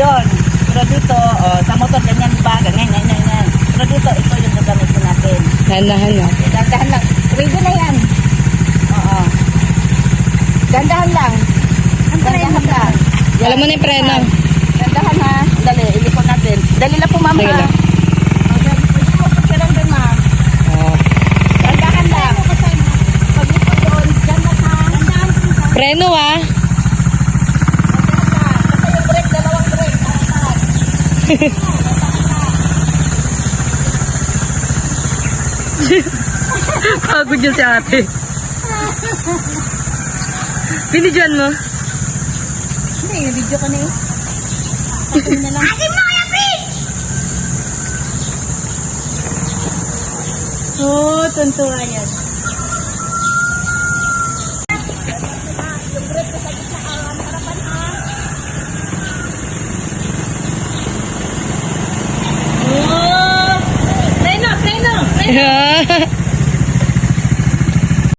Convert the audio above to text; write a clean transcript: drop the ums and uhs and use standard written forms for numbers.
Yun. Pero dito, sa motor, ganyan ba? Ganyan. Pero dito, ito yung gagamitin natin. Dahan-dahan lang. Dandahan lang. Ready na yan. Oo. Dandahan lang. Dandahan lang. Wala mo na yung preno. Dandahan ha. Dali, ilikot natin. Dali lang po, ma'am Sige ha. lang. Pwede lang din, ma'am. Oh. Dandahan lang. Pag-ikot doon, dandahan ha. Preno ah. Basta yung brake, dalawang brake. Pagod yun si ate. Binidyan mo? Hindi, video ka na eh. Akin na lang. Akin mo kaya, Prince! Oo, tuntua yan. Preno!